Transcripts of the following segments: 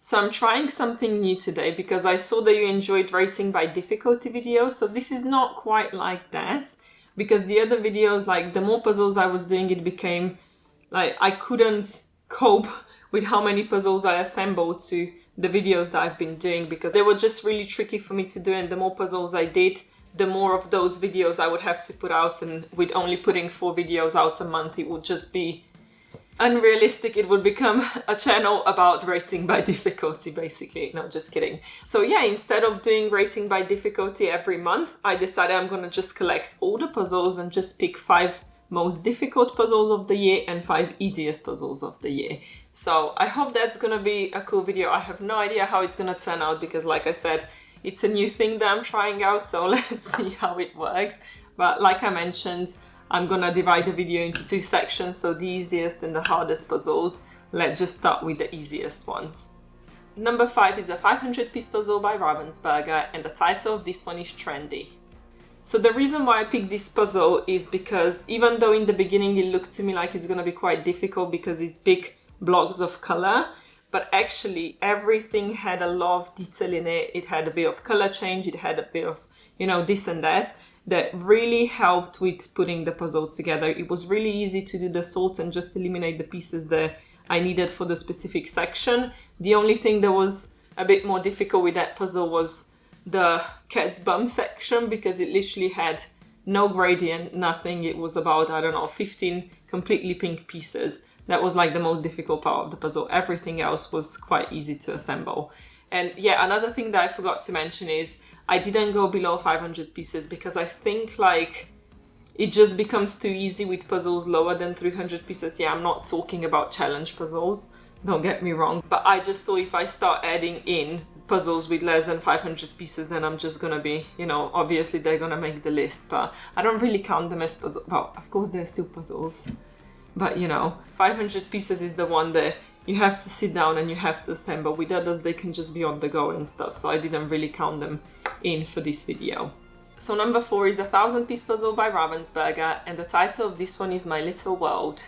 So I'm trying something new today because I saw that you enjoyed rating by difficulty videos. So this is not quite like that, because the other videos, like the more puzzles I was doing, it became like I couldn't cope with how many puzzles I assembled to the videos that I've been doing, because they were just really tricky for me to do, and the more puzzles I did, the more of those videos I would have to put out, and with only putting 4 videos out a month, it would just be unrealistic. It would become a channel about rating by difficulty, basically. No, just kidding. So yeah, instead of doing rating by difficulty every month, I decided I'm gonna just collect all the puzzles and just pick 5 most difficult puzzles of the year and 5 easiest puzzles of the year. So I hope that's gonna be a cool video. I have no idea how it's gonna turn out because, like I said, it's a new thing that I'm trying out, so let's see how it works. But like I mentioned, I'm gonna divide the video into 2 sections, so the easiest and the hardest puzzles. Let's just start with the easiest ones. Number 5 is a 500-piece puzzle by Ravensburger, and the title of this one is Trendy. So the reason why I picked this puzzle is because even though in the beginning it looked to me like it's gonna be quite difficult because it's big blocks of color, but actually everything had a lot of detail in it. It had a bit of color change, it had a bit of, you know, this and that really helped with putting the puzzle together. It was really easy to do the sort and just eliminate the pieces that I needed for the specific section. The only thing that was a bit more difficult with that puzzle was the cat's bum section, because it literally had no gradient, nothing. It was about, I don't know, 15 completely pink pieces. That was like the most difficult part of the puzzle. Everything else was quite easy to assemble. And yeah, another thing that I forgot to mention is I didn't go below 500 pieces because I think like it just becomes too easy with puzzles lower than 300 pieces. Yeah, I'm not talking about challenge puzzles, don't get me wrong, but I just thought if I start adding in puzzles with less than 500 pieces, then I'm just gonna be, you know, obviously they're gonna make the list, but I don't really count them as puzzles. Well, of course they're still puzzles, but you know, 500 pieces is the one that you have to sit down and you have to assemble. With others, they can just be on the go and stuff, so I didn't really count them in for this video. So number 4 is a 1000-piece puzzle by Ravensburger, and the title of this one is My Little World.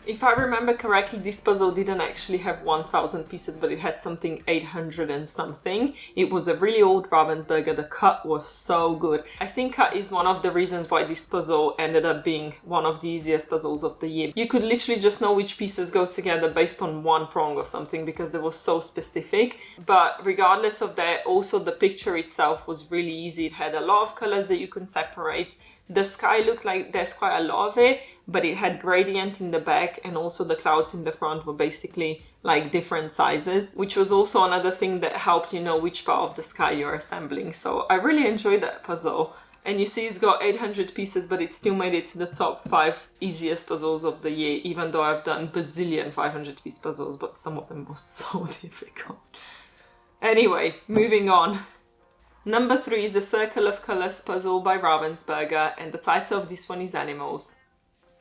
If I remember correctly, this puzzle didn't actually have 1000 pieces, but it had something 800 and something. It was a really old Ravensburger. The cut was so good. I think cut is one of the reasons why this puzzle ended up being one of the easiest puzzles of the year. You could literally just know which pieces go together based on one prong or something, because they were so specific. But regardless of that, also the picture itself was really easy. It had a lot of colors that you can separate. The sky looked like there's quite a lot of it, but it had gradient in the back, and also the clouds in the front were basically like different sizes, which was also another thing that helped you know which part of the sky you're assembling. So I really enjoyed that puzzle. And you see it's got 800 pieces, but it still made it to the top 5 easiest puzzles of the year, even though I've done bazillion 500-piece puzzles, but some of them were so difficult. Anyway, moving on. Number 3 is a Circle of Colors puzzle by Ravensburger, and the title of this one is Animals.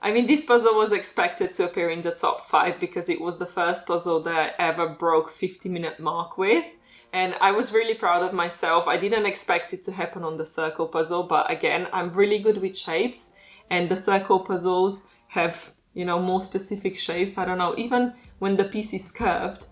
I mean, this puzzle was expected to appear in the top 5 because it was the first puzzle that I ever broke 50-minute mark with, and I was really proud of myself. I didn't expect it to happen on the circle puzzle, but again, I'm really good with shapes, and the circle puzzles have, you know, more specific shapes. I don't know, even when the piece is curved,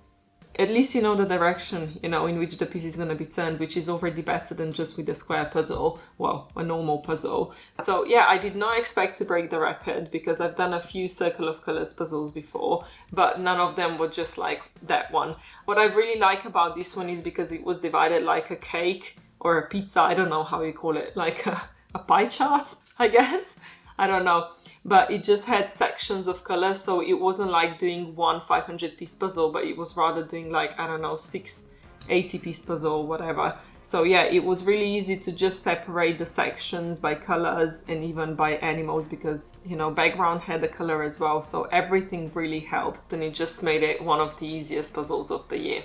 at least you know the direction, you know, in which the piece is going to be turned, which is already better than just with a square puzzle, well, a normal puzzle. So yeah, I did not expect to break the record because I've done a few Circle of Colors puzzles before, but none of them were just like that one. What I really like about this one is because it was divided like a cake or a pizza, I don't know how you call it, like a pie chart, I guess, I don't know. But it just had sections of color, so it wasn't like doing one 500-piece puzzle, but it was rather doing like, I don't know, 6 80-piece puzzle or whatever. So yeah, it was really easy to just separate the sections by colors and even by animals, because, you know, background had a color as well, so everything really helped, and it just made it one of the easiest puzzles of the year.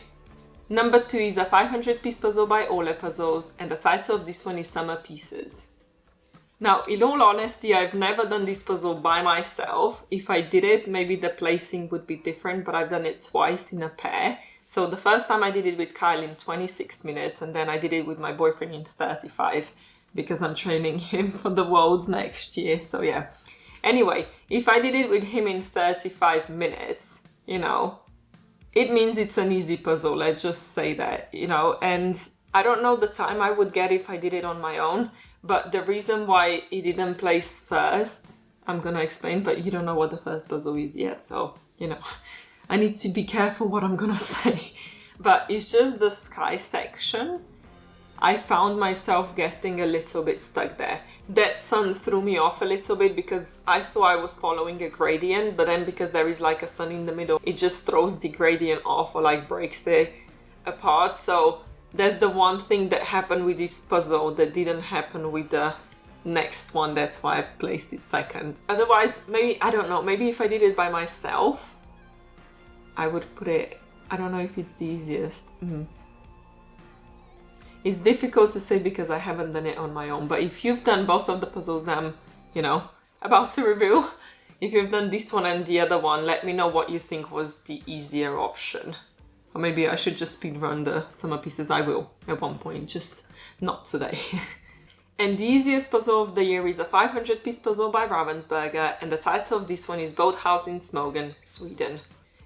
Number 2 is a 500-piece puzzle by Ole Puzzles, and the title of this one is Summer Pieces. Now, in all honesty, I've never done this puzzle by myself. If I did it, maybe the placing would be different, but I've done it twice in a pair. So the first time I did it with Kyle in 26 minutes, and then I did it with my boyfriend in 35, because I'm training him for the Worlds next year, so yeah. Anyway, if I did it with him in 35 minutes, you know, it means it's an easy puzzle, let's just say that, you know. And I don't know the time I would get if I did it on my own, but the reason why it didn't place first, I'm gonna explain, but you don't know what the first puzzle is yet, so, you know, I need to be careful what I'm gonna say. But it's just the sky section. I found myself getting a little bit stuck there. That sun threw me off a little bit because I thought I was following a gradient, but then because there is like a sun in the middle, it just throws the gradient off or like breaks it apart. So that's the one thing that happened with this puzzle that didn't happen with the next one. That's why I placed it second. Otherwise, maybe, I don't know, maybe if I did it by myself, I would put it, I don't know if it's the easiest. It's difficult to say because I haven't done it on my own, but if you've done both of the puzzles that I'm, you know, about to review, if you've done this one and the other one, let me know what you think was the easier option. Or maybe I should just speedrun the summer pieces. I will at one point, just not today. And the easiest puzzle of the year is a 500-piece puzzle by Ravensburger, and the title of this one is Boathouse in Smogen, Sweden.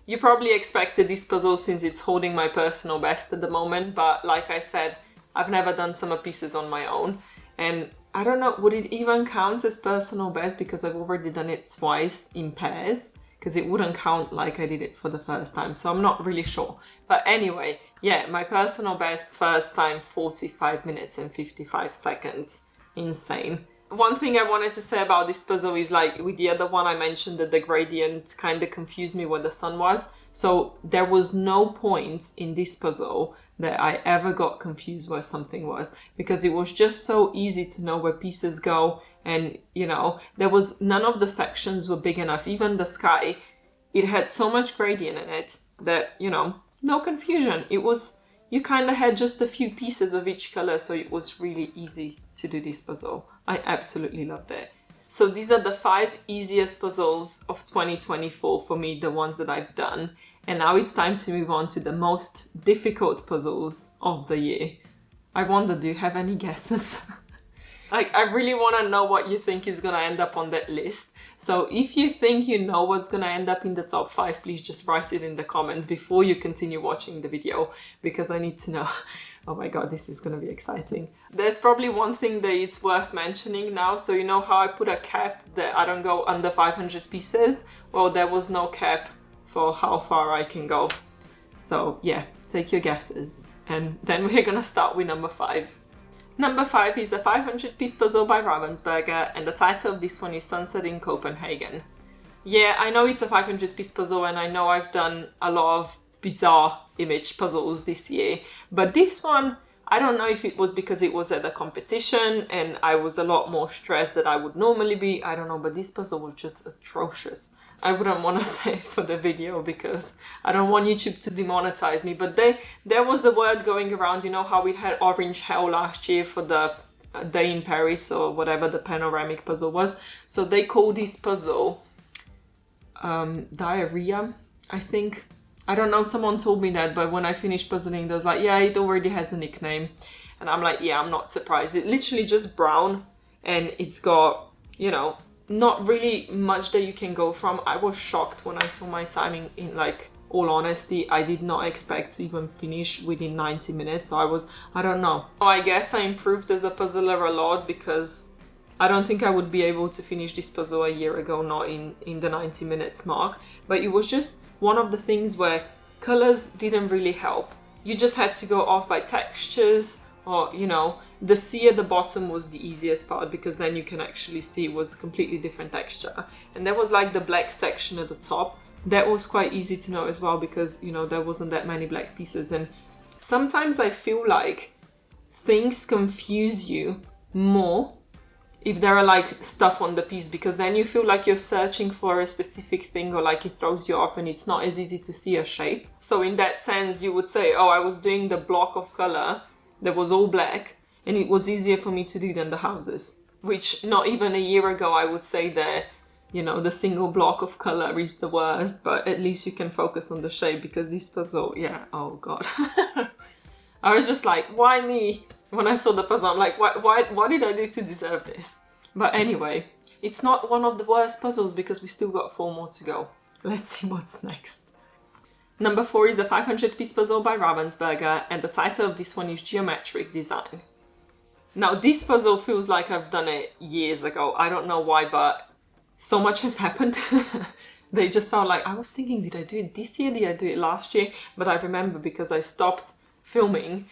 You probably expected this puzzle since it's holding my personal best at the moment, but like I said, I've never done summer pieces on my own, and I don't know, would it even count as personal best because I've already done it twice in pairs, because it wouldn't count like I did it for the first time, so I'm not really sure. But anyway, yeah, my personal best first time, 45 minutes and 55 seconds. Insane. One thing I wanted to say about this puzzle is, like with the other one I mentioned that the gradient kind of confused me where the sun was. So there was no point in this puzzle that I ever got confused where something was, because it was just so easy to know where pieces go. And, you know, there was none of the sections were big enough. Even the sky, it had so much gradient in it that, you know, no confusion. It was, you kind of had just a few pieces of each color, so it was really easy to do this puzzle. I absolutely loved it. So these are the 5 easiest puzzles of 2024 for me, the ones that I've done. And now it's time to move on to the most difficult puzzles of the year. I wonder, do you have any guesses? Like, I really want to know what you think is going to end up on that list. So if you think you know what's going to end up in the top 5, please just write it in the comments before you continue watching the video, because I need to know. Oh my god, this is going to be exciting. There's probably one thing that it's worth mentioning now. So you know how I put a cap that I don't go under 500 pieces? Well, there was no cap for how far I can go. So yeah, take your guesses. And then we're going to start with number 5. Number 5 is a 500-piece puzzle by Ravensburger, and the title of this one is Sunset in Copenhagen. Yeah, I know it's a 500-piece puzzle, and I know I've done a lot of bizarre image puzzles this year, but this one, I don't know if it was because it was at a competition and I was a lot more stressed than I would normally be, I don't know, but this puzzle was just atrocious. I wouldn't want to say it for the video because I don't want YouTube to demonetize me, but there was a word going around, you know how we had orange hell last year for the day in Paris or whatever the panoramic puzzle was. So they call this puzzle diarrhea, I think. I don't know, someone told me that, but when I finished puzzling, they was like, yeah, it already has a nickname. And I'm like, yeah, I'm not surprised. It's literally just brown, and it's got, you know, not really much that you can go from. I was shocked when I saw my timing, in like, all honesty. I did not expect to even finish within 90 minutes, so I don't know. So I guess I improved as a puzzler a lot, because I don't think I would be able to finish this puzzle a year ago, not in the 90 minutes mark. But it was just one of the things where colors didn't really help. You just had to go off by textures, or, you know, the sea at the bottom was the easiest part, because then you can actually see it was a completely different texture. And there was like the black section at the top. That was quite easy to know as well, because, you know, there wasn't that many black pieces. And sometimes I feel like things confuse you more if there are like stuff on the piece, because then you feel like you're searching for a specific thing, or like it throws you off and it's not as easy to see a shape. So in that sense, you would say, oh, I was doing the block of color that was all black, and it was easier for me to do than the houses, which not even a year ago I would say that, you know, the single block of color is the worst, but at least you can focus on the shape, because this puzzle, yeah, oh god. I was just like, why me? When I saw the puzzle, I'm like, what did I do to deserve this? But anyway, it's not one of the worst puzzles, because we still got 4 more to go. Let's see what's next. Number 4 is the 500-piece puzzle by Ravensburger, and the title of this one is Geometric Design. Now, this puzzle feels like I've done it years ago. I don't know why, but so much has happened. They just felt like, I was thinking, did I do it this year? Did I do it last year? But I remember because I stopped filming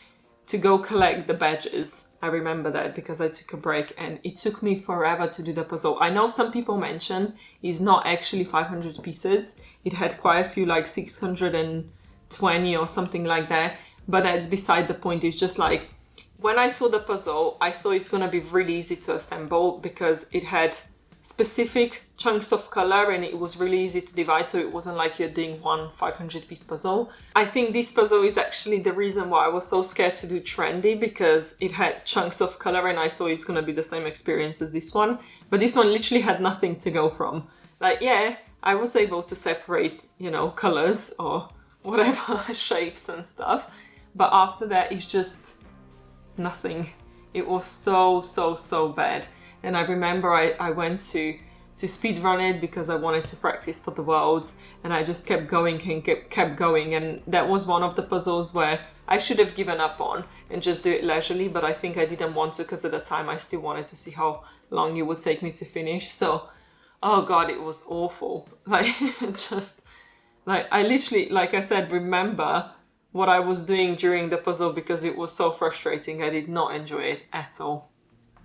to go collect the badges. I remember that because I took a break and it took me forever to do the puzzle. I know some people mentioned it's not actually 500 pieces. It had quite a few, like 620 or something like that. But that's beside the point. It's just like, when I saw the puzzle, I thought it's going to be really easy to assemble because it had specific chunks of color and it was really easy to divide, so it wasn't like you're doing one 500-piece puzzle. I think this puzzle is actually the reason why I was so scared to do Trendy, because it had chunks of color and I thought it's going to be the same experience as this one. But this one literally had nothing to go from. Like, yeah, I was able to separate, you know, colors or whatever, shapes and stuff. But after that, it's just nothing. It was so bad. And I remember I went to speedrun it because I wanted to practice for the Worlds, and I just kept going and kept going, and that was one of the puzzles where I should have given up on and just do it leisurely, but I think I didn't want to because at the time I still wanted to see how long it would take me to finish. So, oh god, it was awful. Like, just, like, I literally, like I said, remember what I was doing during the puzzle because it was so frustrating. I did not enjoy it at all.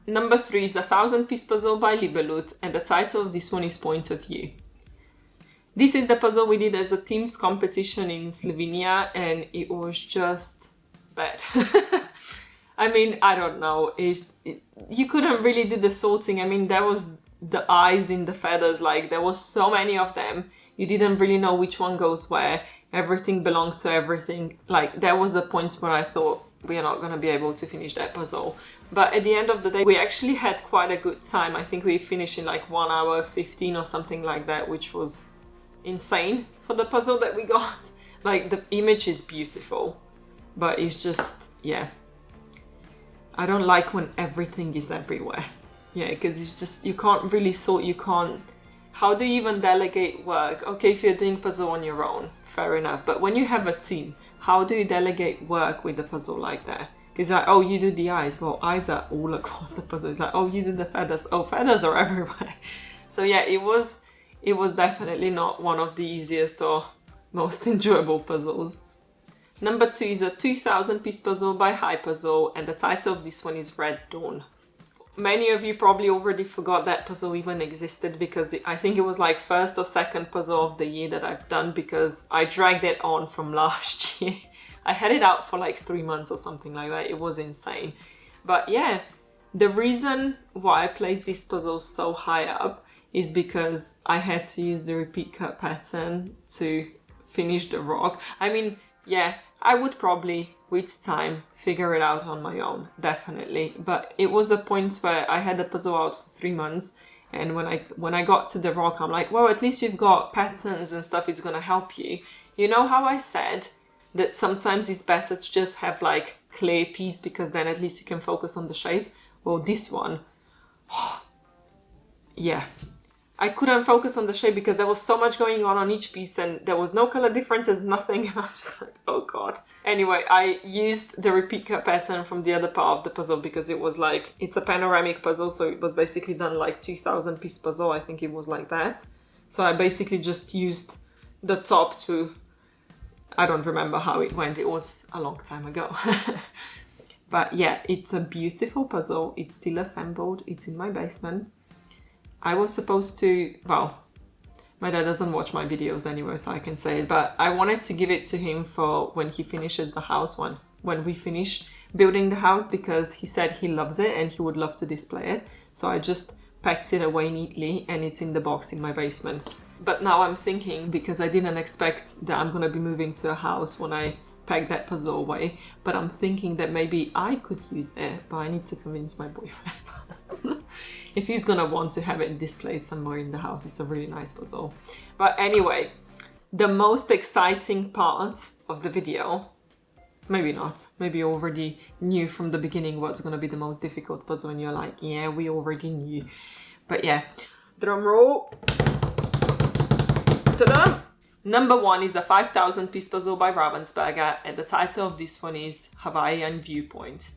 Number 3 is a 1000-piece puzzle by Libellud, and the title of this one is Point of View. This is the puzzle we did as a team's competition in Slovenia, and it was just bad. I mean, I don't know, you couldn't really do the sorting. I mean, there was the eyes in the feathers, like there was so many of them. You didn't really know which one goes where. Everything belonged to everything. Like, there was a point where I thought, we are not going to be able to finish that puzzle. But at the end of the day, we actually had quite a good time. I think we finished in like 1 hour 15 or something like that, which was insane for the puzzle that we got. Like, the image is beautiful, but it's just, yeah. I don't like when everything is everywhere. Yeah, because it's just, you can't really sort, you can't... How do you even delegate work? Okay, if you're doing puzzle on your own, fair enough. But when you have a team, how do you delegate work with a puzzle like that? It's like, oh, you do the eyes. Well, eyes are all across the puzzle. It's like, oh, you do the feathers. Oh, feathers are everywhere. So yeah, it was definitely not one of the easiest or most enjoyable puzzles. Number 2 is a 2000-piece puzzle by Heye Puzzle, and the title of this one is Red Dawn. Many of you probably already forgot that puzzle even existed because I think it was like first or second puzzle of the year that I've done because I dragged it on from last year. I had it out for like 3 months or something like that. It was insane. But yeah, the reason why I placed this puzzle so high up is because I had to use the repeat cut pattern to finish the rock. I mean, yeah, I would probably, with time, figure it out on my own, definitely. But it was a point where I had the puzzle out for 3 months, and when I got to the rock, I'm like, well, at least you've got patterns and stuff, it's gonna help you. You know how I said that sometimes it's better to just have like clear piece because then at least you can focus on the shape? Well, this one, yeah. I couldn't focus on the shape because there was so much going on each piece and there was no color differences, nothing, and I'm just like, oh god. Anyway, I used the repeat cut pattern from the other part of the puzzle because it was like, it's a panoramic puzzle, so it was basically done like 2000-piece puzzle, I think it was like that. So I basically just used the top to, I don't remember how it went, it was a long time ago. But yeah, it's a beautiful puzzle, it's still assembled, it's in my basement. I was supposed to, well, my dad doesn't watch my videos anyway, so I can say it, but I wanted to give it to him for when he finishes the house, when we finish building the house, because he said he loves it and he would love to display it. So I just packed it away neatly and it's in the box in my basement. But now I'm thinking, because I didn't expect that I'm gonna be moving to a house when I pack that puzzle away, but I'm thinking that maybe I could use it, but I need to convince my boyfriend. If he's gonna want to have it displayed somewhere in the house. It's a really nice puzzle. But anyway, the most exciting part of the video, maybe not, maybe you already knew from the beginning what's gonna be the most difficult puzzle and you're like, yeah, we already knew. But yeah, drum roll. Ta-da! Number 1 is a 5,000 piece puzzle by Ravensburger, and the title of this one is Hawaiian Viewpoint.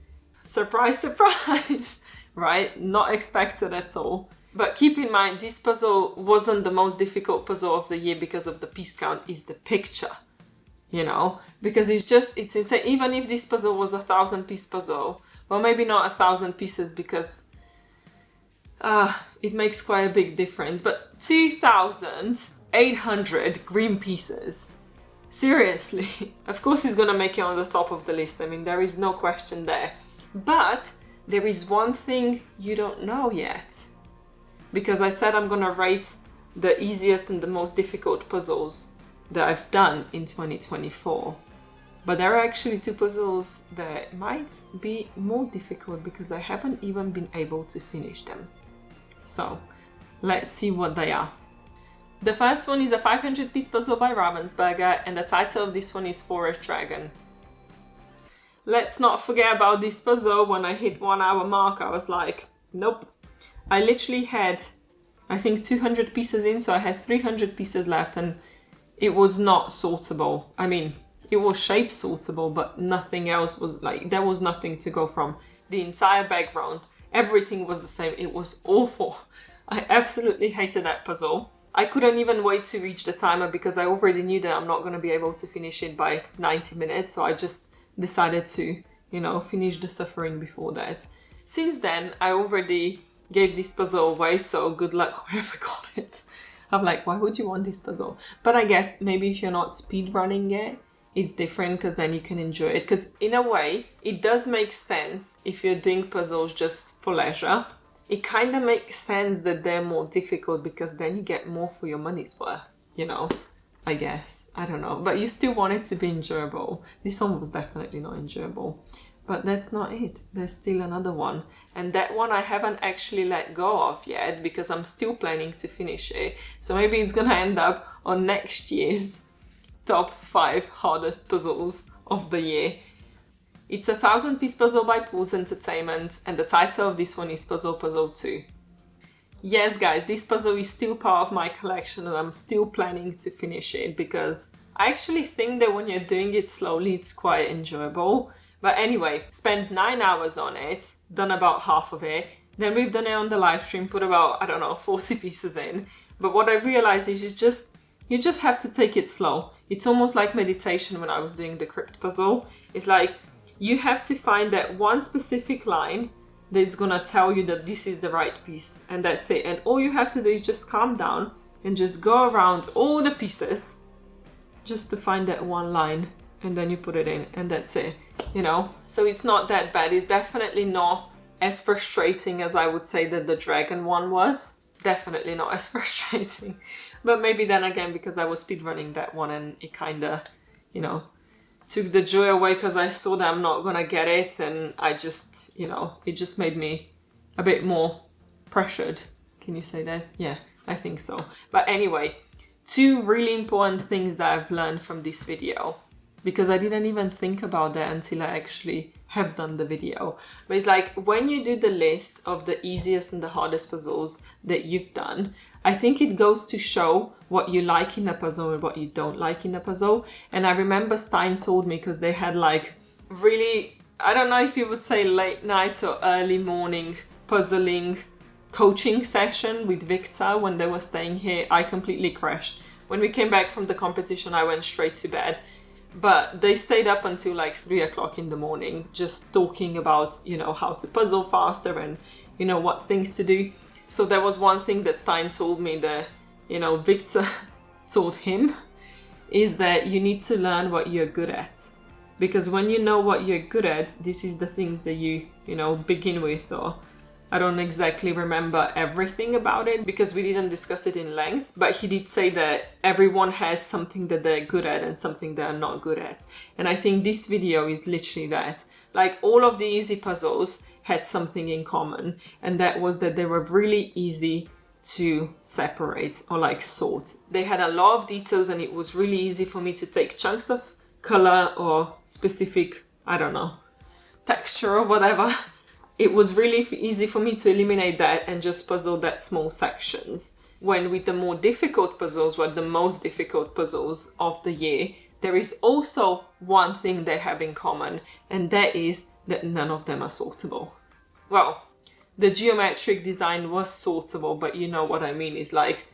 Surprise, surprise, right? Not expected at all. But keep in mind, this puzzle wasn't the most difficult puzzle of the year because of the piece count, is the picture, you know? Because it's insane. Even if this puzzle was a 1,000 piece puzzle, well, maybe not 1,000 pieces because it makes quite a big difference, but 2,800 green pieces. Seriously. Of course it's gonna make it on the top of the list. I mean, there is no question there. But there is one thing you don't know yet. Because I said I'm gonna rate the easiest and the most difficult puzzles that I've done in 2024. But there are actually 2 puzzles that might be more difficult because I haven't even been able to finish them. So let's see what they are. The first one is a 500 piece puzzle by Ravensburger, and the title of this one is Forest Dragon. Let's not forget about this puzzle. When I hit 1 hour mark, I was like, nope. I literally had, I think, 200 pieces in, so I had 300 pieces left, and it was not sortable. I mean, it was shape sortable, but nothing else was, like, there was nothing to go from. The entire background, everything was the same. It was awful. I absolutely hated that puzzle. I couldn't even wait to reach the timer because I already knew that I'm not going to be able to finish it by 90 minutes. So I just decided to, you know, finish the suffering before that. Since then, I already gave this puzzle away, so good luck whoever got it. I'm like, why would you want this puzzle? But I guess maybe if you're not speedrunning it, it's different because then you can enjoy it. Because in a way, it does make sense if you're doing puzzles just for leisure. It kind of makes sense that they're more difficult because then you get more for your money's worth, you know, I guess. I don't know. But you still want it to be enjoyable. This one was definitely not enjoyable. But that's not it. There's still another one. And that one I haven't actually let go of yet because I'm still planning to finish it. So maybe it's going to end up on next year's top 5 hardest puzzles of the year. It's a 1,000 piece puzzle by Puls Entertainment, and the title of this one is Puzzle 2. Yes guys, this puzzle is still part of my collection and I'm still planning to finish it because I actually think that when you're doing it slowly it's quite enjoyable. But anyway, spent 9 hours on it, done about half of it, then we've done it on the live stream, put about, I don't know, 40 pieces in. But what I realized is you just have to take it slow. It's almost like meditation when I was doing the crypt puzzle. It's like you have to find that one specific line that's gonna tell you that this is the right piece, and that's it. And all you have to do is just calm down and just go around all the pieces just to find that one line, and then you put it in, and that's it, you know? So it's not that bad. It's definitely not as frustrating as I would say that the dragon one was. Definitely not as frustrating. But maybe then again, because I was speedrunning that one and it kind of, you know, took the joy away because I saw that I'm not gonna get it, and I just, you know, it just made me a bit more pressured. Can you say that? Yeah, I think so. But anyway, 2 really important things that I've learned from this video, because I didn't even think about that until I actually have done the video. But it's like when you do the list of the easiest and the hardest puzzles that you've done, I think it goes to show what you like in a puzzle and what you don't like in a puzzle. And I remember Stein told me, because they had like really, I don't know if you would say late night or early morning puzzling coaching session with Victor when they were staying here. I completely crashed. When we came back from the competition, I went straight to bed. But they stayed up until like 3 o'clock in the morning, just talking about, you know, how to puzzle faster and, you know, what things to do. So there was one thing that Stein told me that, you know, Victor told him, is that you need to learn what you're good at. Because when you know what you're good at, this is the things that you know, begin with. Or I don't exactly remember everything about it because we didn't discuss it in length, but he did say that everyone has something that they're good at and something they're not good at. And I think this video is literally that. Like all of the easy puzzles had something in common, and that was that they were really easy to separate or like sort. They had a lot of details and it was really easy for me to take chunks of color or specific, I don't know, texture or whatever. It was really easy for me to eliminate that and just puzzle that small sections. when with the more difficult puzzles, what the most difficult puzzles of the year, there is also one thing they have in common, and that is that none of them are sortable. Well, the geometric design was sortable, but you know what I mean. It's like,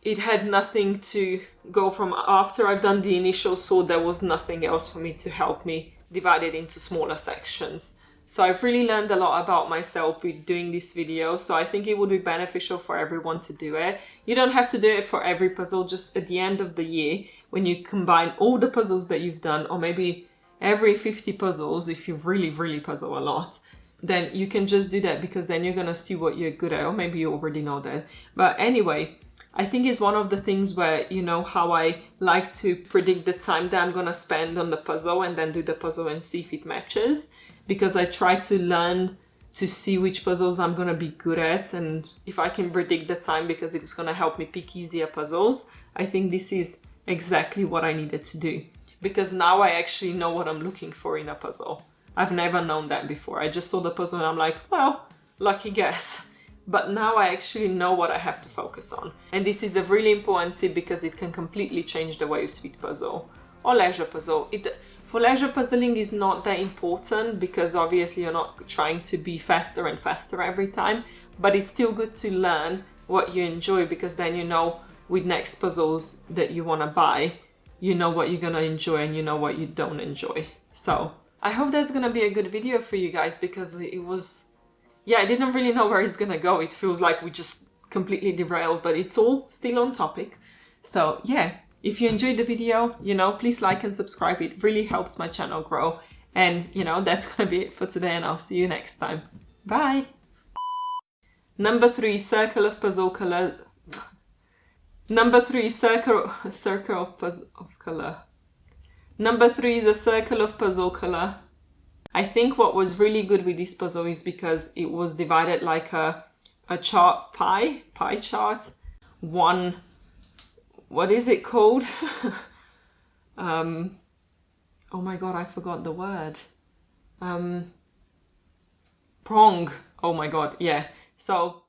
it had nothing to go from. After I've done the initial sort, there was nothing else for me to help me divide it into smaller sections. So I've really learned a lot about myself with doing this video. So I think it would be beneficial for everyone to do it. You don't have to do it for every puzzle, just at the end of the year, when you combine all the puzzles that you've done, or maybe every 50 puzzles, if you really puzzle a lot, then you can just do that, because then you're gonna see what you're good at, or maybe you already know that. But anyway, I think it's one of the things where, you know, how I like to predict the time that I'm gonna spend on the puzzle and then do the puzzle and see if it matches, because I try to learn to see which puzzles I'm gonna be good at, and if I can predict the time because it's gonna help me pick easier puzzles. I think this is exactly what I needed to do, because now I actually know what I'm looking for in a puzzle. I've never known that before. I just saw the puzzle and I'm like, well, lucky guess. But now I actually know what I have to focus on. And this is a really important tip, because it can completely change the way you speed puzzle or leisure puzzle. For leisure puzzling is not that important, because obviously you're not trying to be faster and faster every time, but it's still good to learn what you enjoy, because then you know with next puzzles that you want to buy, you know what you're going to enjoy and you know what you don't enjoy. So I hope that's going to be a good video for you guys, because it was, yeah, I didn't really know where it's gonna go. It feels like we just completely derailed, but it's all still on topic. So yeah, if you enjoyed the video, you know, please like and subscribe. It really helps my channel grow. And you know, that's gonna be it for today, and I'll see you next time. Bye! Number 3, circle of puzzle color. Number 3, circle of puzzle of color. Number 3 is a circle of puzzle color. I think what was really good with this puzzle is because it was divided like a chart, pie chart. One, what is it called? Oh my god, I forgot the word. Prong. Oh my god, yeah. So